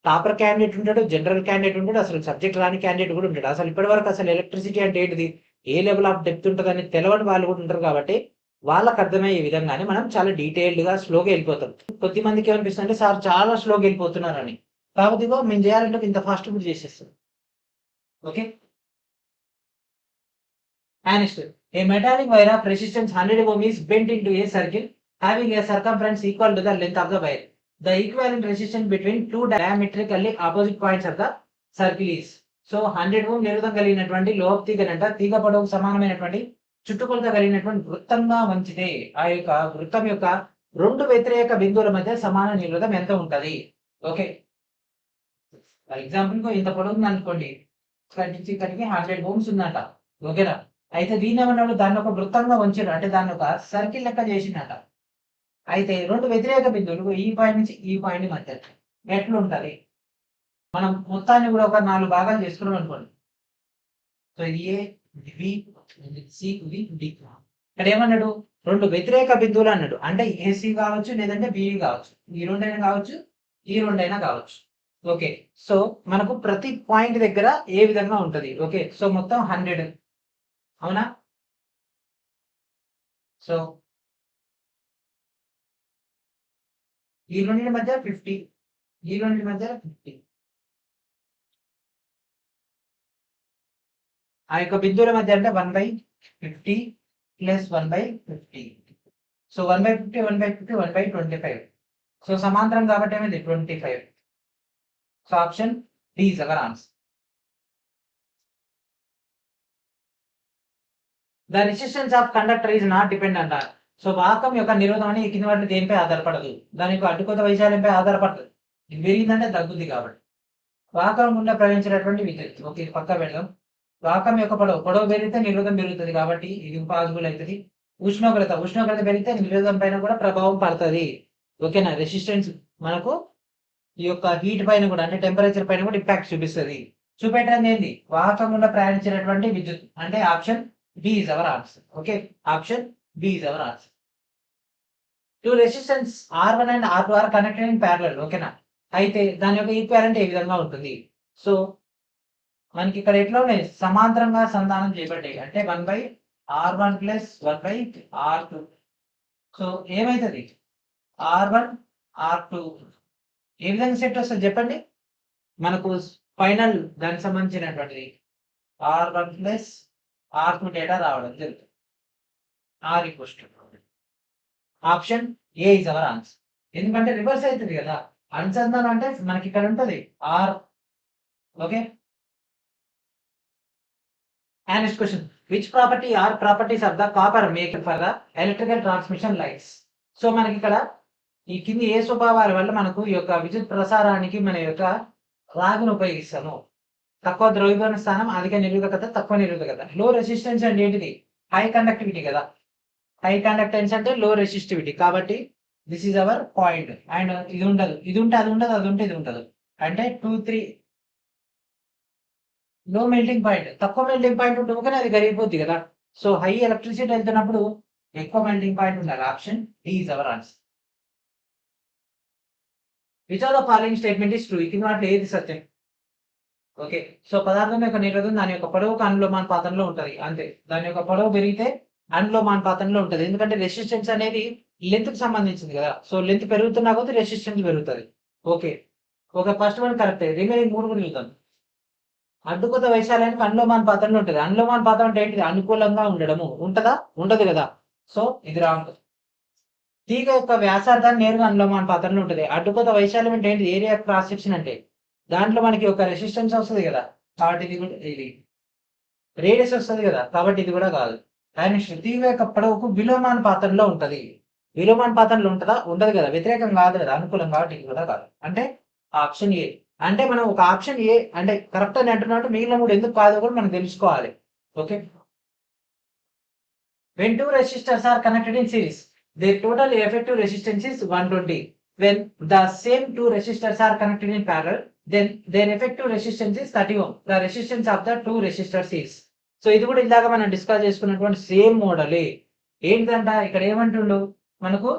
టాపర్ క్యాండిడేట్ ఉంటాడు, జనరల్ క్యాండిడేట్ ఉంటాడు, అసలు సబ్జెక్ట్ రాని క్యాండిడేట్ కూడా ఉంటాడు. అసలు ఇప్పటి వరకు అసలు ఎలక్ట్రిసిటీ అంటే ఏంటిది, ఏ లెవెల్ ఆఫ్ డెప్త్ ఉంటుందని తెలవని వాళ్ళు కూడా ఉంటారు. కాబట్టి వాళ్ళకి అర్థమయ్యే విధంగానే మనం చాలా డీటెయిల్డ్ గా స్లోగా వెళ్ళిపోతాం. కొద్ది మందికి ఏమనిపిస్తుంది అంటే సార్ చాలా స్లోగా వెళ్ళిపోతున్నారని. కాబట్టి మేము చేయాలంటే ఇంత ఫాస్ట్ కూడా చేసేస్తాం. Okay and next a metallic wire of resistance 100 ohm is bent into a circle having a circumference equal to the length of the wire. The equivalent resistance between two diametrically opposite points of the circle is. So 100 ohm నిరోధం కలిగినటువంటి లోహ తీగనంట తీగ పొడవుకు సమానమైనటువంటి చుట్టుకొలత కలిగినటువంటి వృత్తంగా వంచితే ఆ యొక్క వృత్తం యొక్క 2 వ్యతిరేక బిందువుల మధ్య సమాన నిరోధం ఎంత ఉంటది? ఓకే ఫర్ ఎగ్జాంపుల్ ఇంత పొడవు ఉంది అనుకోండి, ఇక్కడి నుంచి ఇక్కడికి 100 ohms ఉందంట. ఓకేనా? అయితే దీని ఏమన్నాడు, దాన్ని ఒక వృత్తంగా వంచాడు అంటే దాన్ని ఒక సర్కిల్ లెక్క చేసిందట. అయితే 2 వ్యతిరేక బిందువులు ఈ పాయింట్ నుంచి ఈ పాయింట్ మధ్య ఎట్లుంటది? మనం మొత్తాన్ని కూడా ఒక 4 భాగాలు చేసుకున్నాం అనుకోండి. సో ఇది ఏ, ఇది బి, ఇది సి, ఇది డి. ఇక్కడ ఏమన్నాడు 2 వ్యతిరేక బిందువులు అన్నాడు. అంటే ఏసీ కావచ్చు లేదంటే బిఈ కావచ్చు, ఈ రెండైనా కావచ్చు, ఈ రెండైనా కావచ్చు. ఓకే సో మనకు ప్రతి పాయింట్ దగ్గర ఏ విధంగా ఉంటది. ఓకే సో మొత్తం 100 అవునా? సో ఈ రెండింటి మధ్య 50, ఈ రెండింటి మధ్య 50. ఆ యొక్క బిందువుల మధ్య అంటే 1/50 ప్లస్ 1/50. సో 1/50 1/50 1/25. సో సమాంతరం కాబట్టి ఏమైంది 25. So option D is our answer. The resistance of conductor is not dependent. So వాహకం యొక్క నిరోధం అని కింది వాటిని దేనిపై ఆధారపడదు, దాని యొక్క అడ్డుకోత వైశాల్యంపై ఆధారపడదు. ఇది పెరిగిందంటే తగ్గుద్ది కాబట్టి. వాహకం గుండా ప్రవహించినటువంటి విద్యుత్. ఓకే ఇది పక్కా పెడదాం. వాహకం యొక్క పొడవు పెరిగితే నిరోధం పెరుగుతుంది కాబట్టి ఇది పాసిబుల్ అవుతుంది. ఉష్ణోగ్రత పెరిగితే నిరోధం పైన కూడా ప్రభావం పడుతుంది. ఓకేనా? రెసిస్టెన్స్ మనకు ఈ యొక్క హీట్ పైన కూడా అంటే టెంపరేచర్ పైన కూడా ఇంపాక్ట్ చూపిస్తుంది. చూపెట్టడం ఏంటి? వాహకం గుండా ప్రయాణించినటువంటి విద్యుత్ అంటే option B is our answer. Okay, option B is our answer. Two resistance R1 and R2 are connected in parallel. ఓకేనా? అయితే దాని యొక్క ఈక్వాలెంట్ ఏ విధంగా ఉంటుంది? సో మనకి ఇక్కడ ఎట్లా ఉన్నాయి? సమాంతరంగా సంధానం చేయబడ్డాయి అంటే 1/R1 ప్లస్ 1/R2. సో ఏమైతుంది? R1 R2 ఏ విధంగా సెట్ వస్తుంది చెప్పండి? మనకు ఫైనల్ దానికి సంబంధించినటువంటిది R1 ప్లస్ R2 డేటా రావడం జరుగుతుంది. R equals to option A is our answer. ఎందుకంటే రివర్స్ అవుతుంది కదా, అనుసంధానం అంటే మనకి ఇక్కడ ఉంటుంది R. Okay, and next question, which property are properties of the copper make for the electrical transmission lines? So మనకి ఇక్కడ ఈ కింది ఏ స్వభావాల వల్ల మనకు ఈ యొక్క విద్యుత్ ప్రసారానికి మన యొక్క రాగిని ఉపయోగిస్తాము? తక్కువ ద్రవ్యభవన స్థానం, అధిక నిరోధకత, తక్కువ నిరోధకత. లో రెసిస్టెన్స్ అంటే ఏంటిది? హై కండక్టివిటీ కదా. హై కండక్టెన్స్ అంటే లో రెసిస్టివిటీ. కాబట్టి this is our point. And ఇది ఉండదు, ఇది ఉంటే అది ఉండదు, అది ఉంటే ఇది ఉండదు. అంటే 2, 3 లో మెల్టింగ్ పాయింట్, తక్కువ మెల్టింగ్ పాయింట్ ఉంటే కానీ అది కరిగిపోద్ది కదా. సో హై ఎలక్ట్రిసిటీ వెళ్తున్నప్పుడు ఎక్కువ మెల్టింగ్ పాయింట్ ఉండాలి. Option D is our answer. Which of the following statement is true? ఇది వాటిలో ఏది సత్యం? ఓకే, సో పదార్థం యొక్క నిరోధం దాని యొక్క పొడవుకు అనులోమానుపాతంలో ఉంటది. అంతే, దాని యొక్క పొడవు పెరిగితే అనులోమానుపాతంలో ఉంటది. ఎందుకంటే రెసిస్టెన్స్ అనేది లెంత్ కి సంబంధించింది కదా. సో లెంత్ పెరుగుతున్నా కొద్ది రెసిస్టెన్స్ పెరుగుతుంది. Okay, first one correct. Remaining 3 కూడా చూద్దాం. అడ్డుకొత వైశాల్యానికి అనులోమానుపాతంలో ఉంటుంది. అనులోమానుపాతం అంటే ఏంటిది? అనుకూలంగా ఉండడము. ఉంటదా? ఉండదు కదా. సో ఇది రాంగ్. తీగ యొక్క వ్యాసార్థాన్ని నేరుగా అనులోమానుపాతంలో ఉంటుంది. అడ్డుకొత వైశాల్యం అంటే ఏంటి? ఏరియా క్రాస్ సెక్షన్ అంటే దాంట్లో మనకి ఒక రెసిస్టెన్స్ వస్తుంది కదా, కాబట్టి ఇది కూడా, ఇది రేడియస్ వస్తుంది కదా, కాబట్టి ఇది కూడా కాదు. అండ్ తీగ యొక్క పొడవుకు విలోమానుపాతంలో ఉంటది. విలోమానుపాతంలో ఉంటుందా? ఉండదు కదా, వ్యతిరేకం కాదు కదా, అనుకూలం, కాబట్టి ఇది కూడా కాదు. అంటే ఆప్షన్ ఏ. అంటే మనం ఒక ఆప్షన్ ఏ అంటే కరెక్ట్ అని అంటున్నట్టు మిగిలిన 3 ఎందుకు కాదో కూడా మనం తెలుసుకోవాలి. Okay, when two resistors are connected in series, their total effective resistance is 120. When the same two resistors are connected in parallel, then their effective resistance is 30 ohm. The resistance of the two resistors is. So ఇది కూడా ఇలాగా మనం discuss చేసుకున్నటువంటి same మోడలే. ఏంటంట ఇక్కడ ఏమంటుండు? మనకు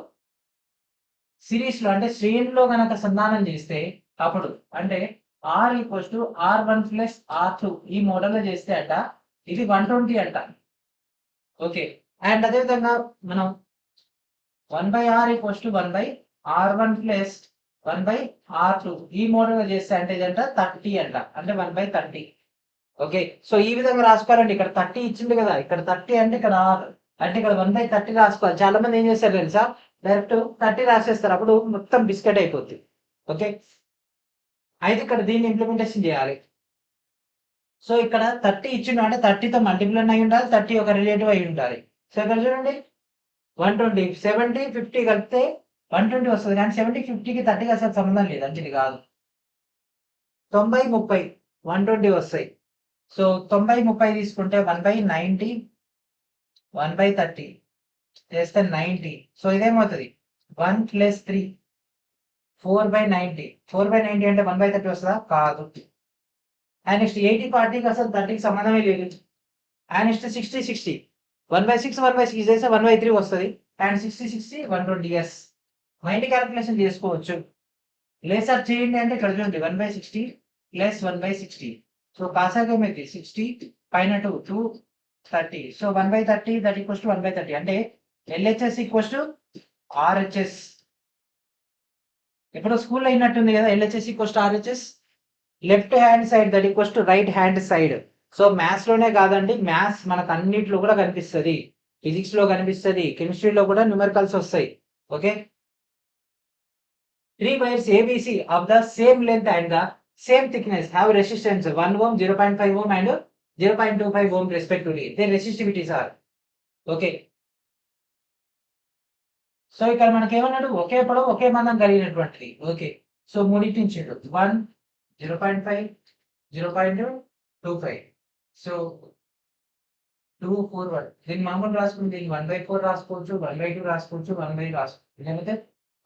series లో అంటే శ్రేణిలో గనక సంధానం చేస్తే అప్పుడు అంటే R equals to R1 plus R2 ఈ మోడల్ లో చేస్తే అంట ఇది 120 అంట. ఓకే, అండ్ అదేవిధంగా మనం 1/R equals to 1/R1 plus 1/R2 ఈ మోడల్ లో చేస్తే అంటే ఇదంట 30 అంట, అంటే 1/30. ఓకే, సో ఈ విధంగా రాసుకోవాలండి. ఇక్కడ 30 ఇచ్చింది కదా, ఇక్కడ 30 అంటే ఇక్కడ R అంటే ఇక్కడ 1/30 రాసుకోవాలి. చాలా మంది ఏం చేస్తారు తెలుసా? డైరెక్ట్ 30 రాసేస్తారు, అప్పుడు మొత్తం బిస్కెట్ అయిపోద్ది. ఓకే, అయితే ఇక్కడ దీన్ని ఇంప్లిమెంటేషన్ చేయాలి. సో ఇక్కడ 30 ఇచ్చిండు అంటే 30తో మల్టిప్లై అయి ఉండాలి, 30 ఒక రిలేటివ్ అయి ఉండాలి. సో ఇక్కడ చూడండి 120, 70, 50 కలిపితే 120 వస్తుంది. కానీ 70, 50కి 30కి అసలు సంబంధం లేదు, అంటే ఇది కాదు. 90, 30 120 వస్తాయి. సో 90, 30 తీసుకుంటే 1/90, 1/30 చేస్తే 90. సో ఇదేమవుతుంది? 1 + 3 4/90. 4/90 అంటే 1/30 వస్తుందా? కాదు. అండ్ నెక్స్ట్ 80, 40కి అసలు 30కి సంబంధమే లేదు. అండ్ నెక్స్ట్ 60, 60 1/6, 1/6 చేస్తే 1/3 వస్తుంది. అండ్ 60, 60 120. మైండ్ క్యాలిక్యులేషన్ చేసుకోవచ్చు. లేదు సార్ చేయండి అంటే ఇక్కడ చూడండి 1/60 ప్లస్ 1/60. సో కాసాగా ఏమైంది? 60 పైన 2 30. So 1/30 that equals to 1/30. అంటే LHS ఈక్వల్స్ టు RHS. ఎప్పుడో స్కూల్లో అయినట్టుంది కదా, LHS equals to RHS. Left hand side that equals to right hand side. So maths లోనే కాదండి, మ్యాథ్స్ మనకు అన్నిట్లో కూడా కనిపిస్తుంది. ఫిజిక్స్ లో కనిపిస్తుంది, కెమిస్ట్రీలో కూడా న్యూమరికల్స్ వస్తాయి. Okay, 3 wires ABC of the same length and the same thickness have resistance 1 ohm, 0.5 ohm and 0.25 ohm respectively. Their resistivities are. Okay, so ఇక్కడ మనకి ఏమన్నాడు? ఒకే పొడవు ఒకే మందం కలిగినటువంటిది. Okay, so మూడింటించాడు 1, 0.5, 0.25. సో 2 4 1 దీన్ని మామూలు రాసుకుంటే దీన్ని 1/4 రాసుకోవచ్చు, 1/2 రాసుకోవచ్చు, 1/2 రాసుకోవచ్చు. లేకపోతే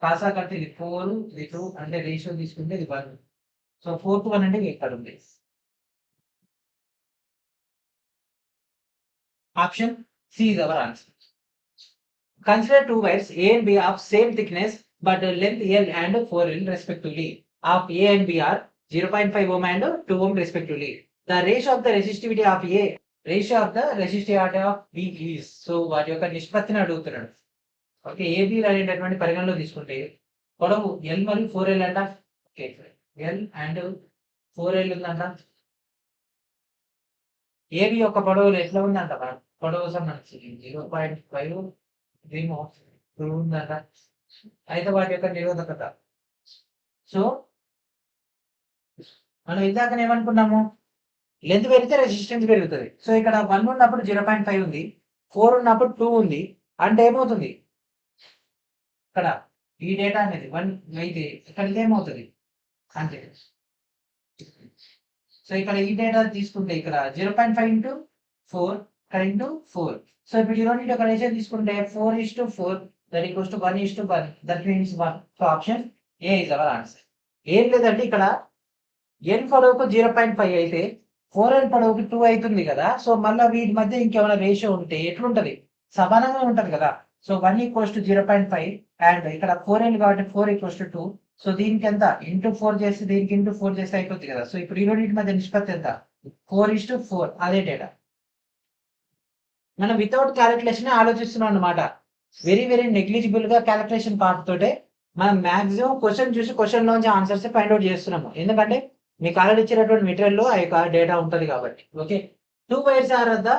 కాసా కడితే ఇది 4 ఇది 2 అంటే రేషియో తీసుకుంటే ఇది 1. సో 4:1 అంటే ఇక్కడ ఉంది. Option C is our answer. Consider two wires A and B of same thickness but length L and 4L respectively. Of A and B are 0.5 ohm and 2 ohm respectively. The ratio of the resistivity of A, ratio of the resistivity of B is. So వాటి యొక్క నిష్పత్తిని అడుగుతున్నాడు. Okay, AB అనేటటువంటి పరిగణలో తీసుకుంటే పొడవు L మరియు 4L అంట. ఓకే, L అండ్ 4L ఉందంట. AB యొక్క పొడవు ఎట్లా ఉందంట, పొడవు సంబంధించి 0.5 ఏమో 2 ఉందంట. అయితే వాటి యొక్క నిరోధకత. సో మనం ఇందాక ఏమనుకున్నాము, లెంత్ పెరిగితే రెసిస్టెన్స్ పెరుగుతుంది. సో ఇక్కడ 1 ఉన్నప్పుడు 0.5 ఉంది, 4 ఉన్నప్పుడు 2 ఉంది. అంటే ఏమవుతుంది, ఇక్కడ ఈ డేటా అనేది 1 అయితే ఇక్కడ ఏమవుతుంది అంతే. సో ఇక్కడ ఈ డేటా తీసుకుంటే ఇక్కడ 0.5 ఇంటూ 4 ఇక్కడ ఇంటూ 4. సో ఇప్పుడు ఈ రెండింటి ఒక రేషియో తీసుకుంటే 4:4 that equals to 1:1 that means 1. So option A is our answer. ఏం లేదంటే ఇక్కడ n పొడవుకు 0.5 అయితే 4n పొడవుకి 2 అవుతుంది కదా. సో మళ్ళీ వీటి మధ్య ఇంకేమైనా రేషియో ఉంటే ఎట్లుంటది, సమానంగా ఉంటది కదా. సో 1:0.5 అండ్ ఇక్కడ 4n కాబట్టి 4:2. సో దీనికి ఎంత ఇంటూ 4 చేస్తే దీనికి ఇంటూ 4 చేస్తే అయిపోతుంది కదా. సో ఇప్పుడు ఈ రెండింటి మధ్య నిష్పత్తి ఎంత, 4:4. అదే డేటా మనం వితౌట్ క్యాలిక్యులేషన్ ఆలోచిస్తున్నాం అన్నమాట. వెరీ వెరీ నెగ్లిజిబుల్ గా క్యాలిక్యులేషన్ పార్ట్ తోటే మనం మాక్సిమం క్వశ్చన్ చూసి క్వశ్చన్ లోంచి ఆన్సర్స్ ఫైండ్ అవుట్ చేస్తున్నాము. ఎందుకంటే మీకు ఆల్రెడీ ఇచ్చినటువంటి మెటీరియల్ లో ఆ యొక్క డేటా ఉంటది కాబట్టి. Okay, 2 wires are of the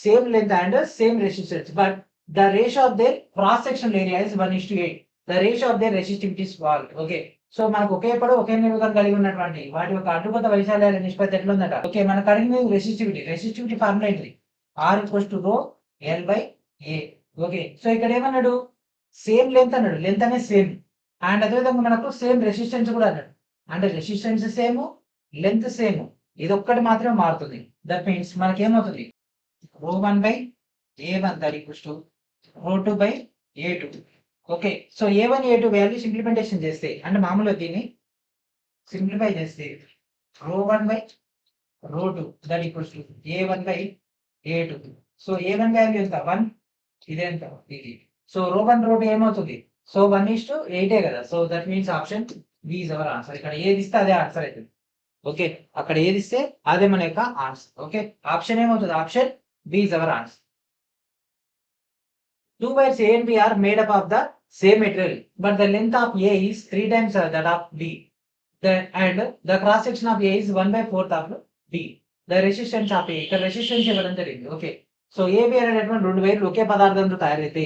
same length and same resistance but the ratio of their cross section area is 1:8. The ratio of their resistivity is 1. Okay, so మనకు ఒకే పొడవు ఒకే నిరోధకం కలిగి ఉన్నటువంటి వాటి యొక్క అడ్డుగత వైశాల్యాల నిష్పత్తి ఎట్లా ఉందట. ఓకే, మనకు అడిగిన రెసిస్టివిటీ ఫార్ములా ఏంటి, R=ρ/L/A. ఓకే, సో ఇక్కడ ఏమన్నాడు, సేమ్ లెంత్ అన్నాడు, లెంత్ అనేది సేమ్ అండ్ అదేవిధంగా మనకు సేమ్ రెసిస్టెన్స్ కూడా అన్నాడు. అంటే రెసిస్టెన్స్ సేమ్, లెంత్ సేమ్, ఇది ఒక్కటి మాత్రమే మారుతుంది. దట్ మీన్స్ మనకి ఏమవుతుంది, ρ1/A1 that equals to ρ2/A2. Okay, so A1 A2 value సింప్లిమెంటేషన్ చేస్తే అంటే మామూలుగా దీన్ని సింప్లిఫై చేస్తే ρ1/ρ2 that equals to A1/A2. So A1 value ఎంత 1, ఇదే ఎంత ఇది. సో ρ1 ρ2 ఏమవుతుంది, సో 1:8 కదా. So that means option B is our answer. ఇక్కడ ఏది ఇస్తే అదే ఆన్సర్ అవుతుంది. ఓకే, అక్కడ ఏది ఇస్తే అదే మన యొక్క ఆన్సర్. ఓకే, ఆప్షన్ ఏమవుతుంది, option B is our answer. 2 wires A and B are made up of the same material but the length of A is 3 times that of B and the cross section of A is 1/4 of B. The resistance of A, ఇక్కడ resistance ఇవ్వడం జరిగింది. Okay, so AB అనేటువంటి 2 వైర్లు ఒకే పదార్థంతో తయారైతే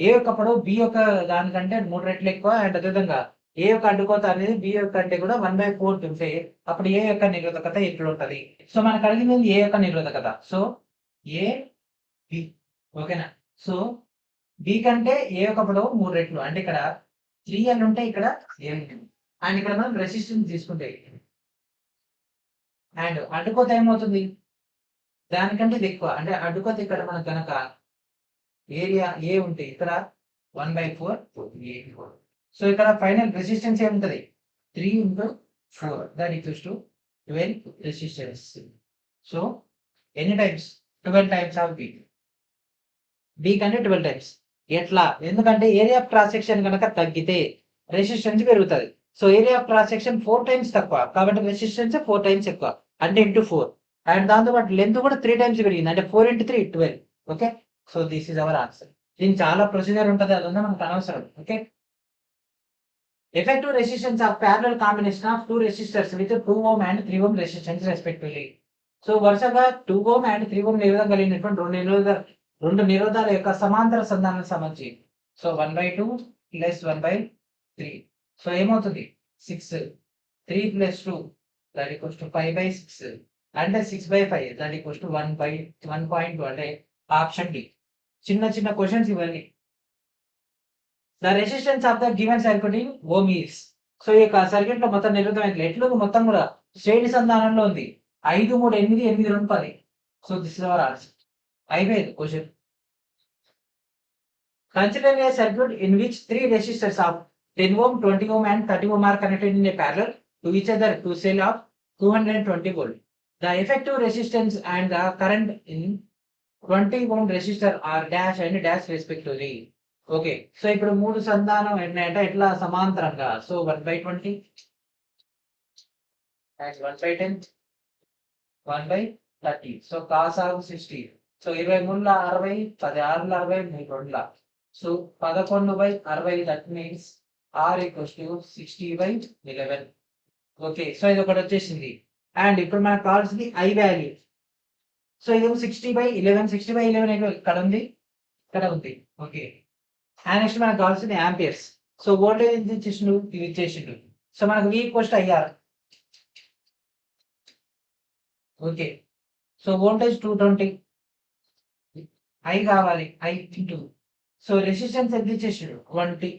A యొక్క పొడవు B యొక్క దానికంటే 3 రెట్లు ఎక్కువ అండ్ అదేవిధంగా A యొక్క అడ్డుకోత అనేది B యొక్క కంటే కూడా 1/4 ఉంటే అప్పుడు A యొక్క నిరోధకత ఎట్లా ఉంటది. సో మనకు అడిగింది A యొక్క నిరోధకత. So A B. ఓకేనా, సో B కంటే A యొక్క పొడవు 3 రెట్లు అంటే ఇక్కడ 3L ఉంటే ఇక్కడ M అండ్ ఇక్కడ మనం రెసిస్టెన్స్ తీసుకుంటే అండ్ అడ్డుకోత ఏమవుతుంది, దానికంటే ఇది ఎక్కువ అంటే అడ్డుకోత ఇక్కడ మనకు కనుక ఏరియా A ఉంటే ఇక్కడ 1/4. సో ఇక్కడ ఫైనల్ రెసిస్టెన్స్ ఏముంటది 3 × 4 that equals to 12 resistance. So ఎన్ని టైమ్స్ 12 టైమ్స్ ఆఫ్ B కంటే 12 టైమ్స్. ఎట్లా, ఎందుకంటే ఏరియా ఆఫ్ క్రాస్ సెక్షన్ కనుక తగ్గితే రెసిస్టెన్స్ పెరుగుతుంది. So area of cross section 4 times తక్కువ కాబట్టి రెసిస్టెన్స్ 4 టైమ్స్ ఎక్కువ అంటే ఇంటూ 4 అండ్ దాంతో పాటు లెంత్ కూడా 3 టైమ్స్ పెరిగింది అంటే 4 × 3 12. Okay, so this is our answer. దీనికి చాలా ప్రొసీజర్ ఉంటుంది, అదంతా మనకు అనవసరం. Okay, effective resistance of parallel combination of 2 resistors with 2 ohm and 3 ohm resistance respectively. So వరుసగా 2 ohm and 3 ohm నిరోధం కలిగినటువంటి రెండు నిరోధాల యొక్క సమాంతర సంధానం సంబంధించి సో 1/2 + 1/3. సో ఏమవుతుంది 6, 3 + 2 దట్ ఈక్వల్స్ టు 5/6 అంటే 6/5 దట్ ఈక్వల్స్ టు 1/1.2 అంటే ఆప్షన్ డి. చిన్న చిన్న క్వశ్చన్స్ ఇవన్నీ. The resistance of the given circuit in ohm is. So ఈ యొక్క సర్క్యూట్ లో మొత్తం నిరోధం ఎట్లుంది, మొత్తం కూడా శ్రేణి సంధానంలో ఉంది. 5, 3, 8, 8, 2, 10. So this is our answer. అయిపోయింది question. Consider a circuit in which 3 resistors of 10 ohm, 20 ohm and 30 ohm are connected in a parallel to each other to cell of 220 volt. The effective resistance and the current in 20 ohm resistor are dash and dash respectively. Okay, so ఇప్పుడు 3 సంధానం ఎన్నాయంటే ఎట్లా సమాంతరంగా. So 1/20 and 1/10 1/30. So cos of 60. So 23 60, 10 6 60, 3 2. So 11/60. That means R equals to 60/11. Okay, so ఇది ఒకటి వచ్చేసింది. And ఇప్పుడు మనకు కావాల్సింది I value. So ఇదేమో 60/11. 60/11 ఇక్కడ ఉంది, ఇక్కడ ఉంది. ఓకే, అండ్ నెక్స్ట్ మనకు కావాల్సింది యాంపియర్స్. సో వోల్టేజ్ ఎంత ఇచ్చేసిండు, ఇది ఇచ్చేసిండు. సో మనకు V equals to IR. Okay, so voltage 220, I కావాలి, I ఇంటూ. సో రెసిస్టెన్స్ ఎంత ఇచ్చేసిండు 20.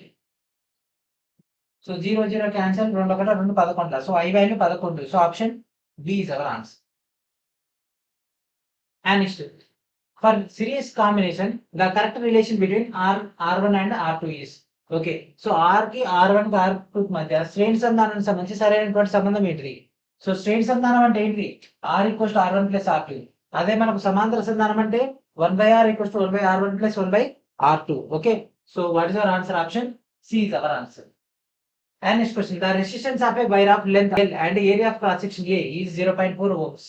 So 0 0 cancel, 2 1 2 11. So I value 11. So option B is our answer. And next, for series combination, the correct relation between R1 and R2 is. Okay, so R కి R1 కి R2 మధ్య శ్రేణి సంధానానికి సంబంధించి సరైనటువంటి సంబంధం ఏంటిది? So శ్రేణి సంధానం అంటే ఏంటి? R equals to R1 plus R2. అదే మనకు సమాంతర సంధానం అంటే 1/R equals to 1/R1 plus 1/R2. Okay, so what is our answer? Option C is our answer. And next question, the resistance of a wire of length L and area of cross section A is 0.4 ohms.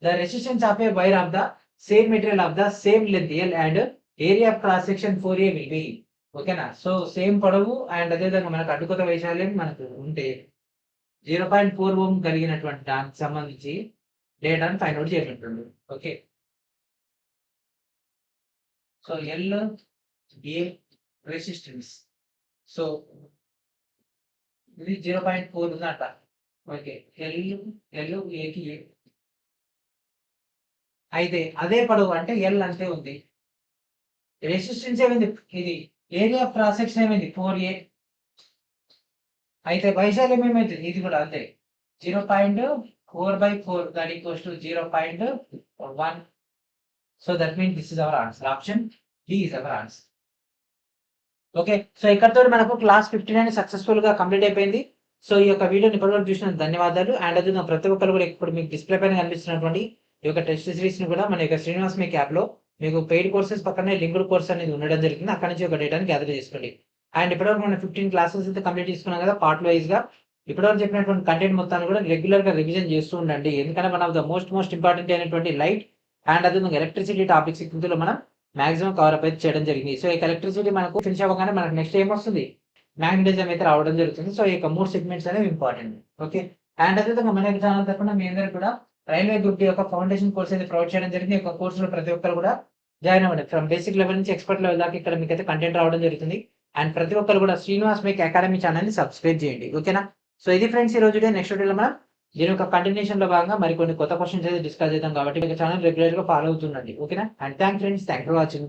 The resistance of a wire of the same material of the same length L and area of cross section 4A will be. ఓకేనా, so same పొడవు and అదేవిధంగా మనకు అడ్డుకొత వైశాల్యం మనకు ఉంటే 0.4 ఓం కలిగినటువంటి దానికి సంబంధించి డేటాను ఫైండ్ అవుట్ చేయమంటుండు. Okay, so L A resistance. So ఇది 0.4 ఉందంట. ఓకే, ఎల్ ఏకి ఏ అయితే అదే పొడవు అంటే ఎల్ అంతే ఉంది. రెసిస్టెన్స్ ఏమైంది, ఇది ఏరియా ఆఫ్ క్రాస్ సెక్షన్ ఏమైంది 4A. అయితే వైశాల్యం ఏమైంది, ఇది కూడా అంతే 0.4/4. That equals to 0.1. So that means this is our answer. Option D is our answer. Okay, so ఇక్కడతో మనకు క్లాస్ 59 సక్సెస్ఫుల్ గా కంప్లీట్ అయిపోయింది. సో ఈ యొక్క వీడియోని ఇప్పటివరకు చూసినందుకు ధన్యవాదాలు. అండ్ అది నా ప్రతి ఒక్కరు కూడా ఇప్పుడు మీకు డిస్ప్లే పైన కనిపిస్తున్నటువంటి ఈ యొక్క టెస్ట్ సిరీస్ ని కూడా మన యొక్క శ్రీనివాస్ మేక్ యాప్ లో మీకు పెయిడ్ కోర్సెస్ పక్కనే లింక్డ్ కోర్స్ అనేది ఉండడం జరిగింది. అక్కడ నుంచి ఒక డేటాని గ్యాదర్ చేసుకోండి. అండ్ ఇప్పటివరకు మనం 15 క్లాసెస్ అయితే కంప్లీట్ చేసుకున్నాం కదా పార్ట్ వైజ్ గా. ఇప్పటివరకు చెప్పినటువంటి కంటెంట్ మొత్తాన్ని కూడా రెగ్యులర్ గా రివిజన్ చేస్తూ ఉండండి. ఎందుకంటే one of the most important అయినటువంటి లైట్ అండ్ అదే ఎలక్ట్రిసిటీ టాపిక్స్ ఇందులో మనం మాక్సిమం కవర్ అప్ అయితే చేయడం జరిగింది. సో ఈ ఎలక్ట్రిసిటీ మనకు ఫినిష్ అవ్వగానే మనకు నెక్స్ట్ ఏం వస్తుంది, మ్యాగ్నెటిజం అయితే రావడం జరుగుతుంది. సో ఈ యొక్క 3 సెగ్మెంట్స్ అనేవి ఇంపార్టెంట్. ఓకే, అండ్ అదేవిధంగా మన ఛానల్ తరఫున మీ అందరికీ కూడా రైల్వే గ్రూప్ యొక్క ఫౌండేషన్ కోర్స్ అయితే ప్రొవైడ్ చేయడం జరిగింది. ఈ యొక్క కోర్సులో ప్రతి ఒక్కరు కూడా జాయిన్ అవ్వండి. ఫ్రమ్ బేసిక్ లెవెల్ నుంచి ఎక్స్పర్ట్ లెవెల్ దాకా ఇక్కడ మీకు అయితే కంటెంట్ రావడం జరుగుతుంది. అండ్ ప్రతి ఒక్కరు కూడా శ్రీనివాస్ మేక్ అకాడమీ ఛానల్ ని సబ్స్క్రైబ్ చేయండి. ఓకేనా, సో ఇది ఫ్రెండ్స్ ఈ రోజు నెక్స్ట్ వీడియోలో మనం దీని యొక్క కంటిన్యూషన్ లో భాగంగా మరికొన్ని కొత్త క్వశ్చన్స్ అయితే డిస్కస్ చేద్దాం. కాబట్టి ఛానల్ రెగ్యులర్ గా ఫాలో అవుతుండండి. ఓకేనా, అండ్ థ్యాంక్ ఫర్ వాచింగ్.